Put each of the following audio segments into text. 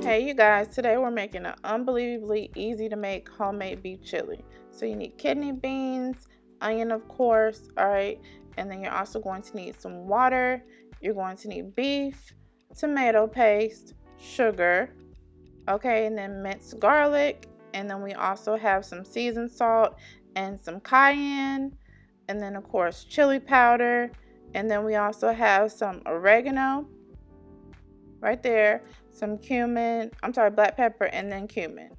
Hey you guys, today we're making an unbelievably easy to make homemade beef chili. So you need kidney beans, onion of course, all right, and then you're also going to need some water. You're going to need beef, tomato paste, sugar, okay, and then minced garlic, and then we also have some seasoned salt and some cayenne, and then of course chili powder, and then we also have some oregano right there, some cumin, black pepper, and then cumin.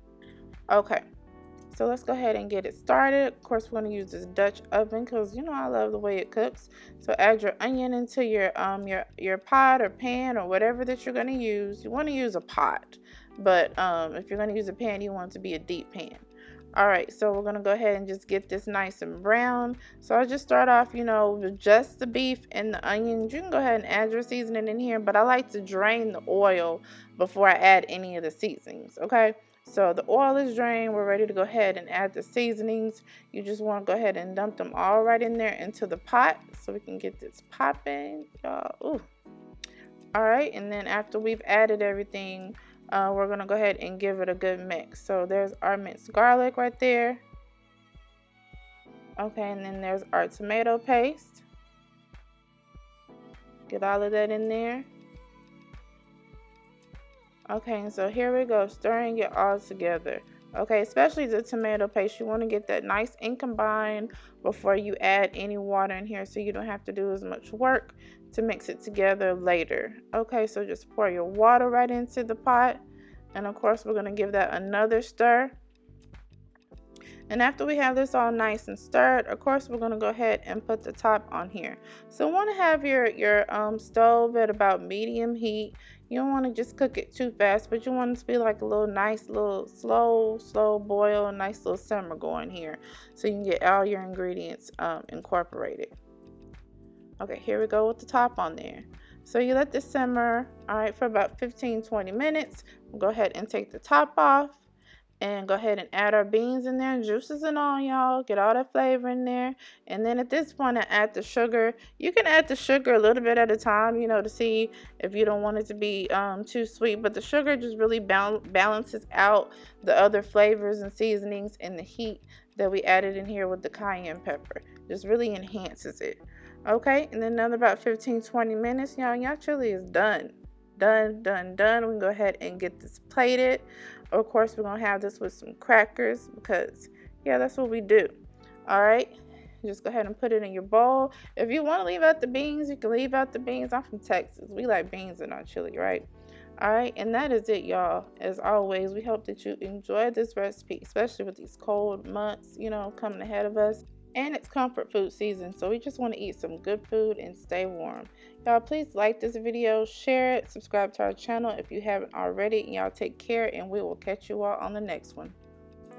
Okay, so let's go ahead and get it started. Of course, we're going to use this Dutch oven because you know I love the way it cooks. So add your onion into your pot or pan or whatever that you're going to use. You want to use a pot, but if you're going to use a pan, you want it to be a deep pan. All right, so we're gonna go ahead and just get this nice and brown. So I'll just start off, with just the beef and the onions. You can go ahead and add your seasoning in here, but I like to drain the oil before I add any of the seasonings, okay? So the oil is drained. We're ready to go ahead and add the seasonings. You just want to go ahead and dump them all right in there into the pot so we can get this popping, y'all. Ooh. All right, and then after we've added everything, we're gonna go ahead and give it a good mix. So there's our minced garlic right there. Okay, and then there's our tomato paste. Get all of that in there. Okay, and so here we go, stirring it all together. Okay, especially the tomato paste, you want to get that nice and combined before you add any water in here so you don't have to do as much work to mix it together later. Okay, so just pour your water right into the pot, and of course we're going to give that another stir. And after we have this all nice and stirred, of course we're going to go ahead and put the top on here. So you want to have your stove at about medium heat. You don't want to just cook it too fast, but you want it to be like a little nice little slow boil, nice little simmer going here, so you can get all your ingredients incorporated. Okay, here we go with the top on there. So you let this simmer, all right, for about 15-20 minutes. We'll go ahead and take the top off and go ahead and add our beans in there, juices and all, y'all. Get all that flavor in there. And then at this point, I add the sugar. You can add the sugar a little bit at a time, to see if you don't want it to be too sweet. But the sugar just really balances out the other flavors and seasonings and the heat that we added in here with the cayenne pepper. Just really enhances it. Okay, and then another about 15-20 minutes, y'all chili is done. Done. We can go ahead and get this plated. Of course, we're going to have this with some crackers because, yeah, that's what we do. All right, just go ahead and put it in your bowl. If you want to leave out the beans, you can leave out the beans. I'm from Texas. We like beans in our chili, right? All right, and that is it, y'all. As always, we hope that you enjoyed this recipe, especially with these cold months, coming ahead of us. And it's comfort food season, so we just want to eat some good food and stay warm. Y'all, please like this video, share it, subscribe to our channel if you haven't already. Y'all take care, and we will catch you all on the next one.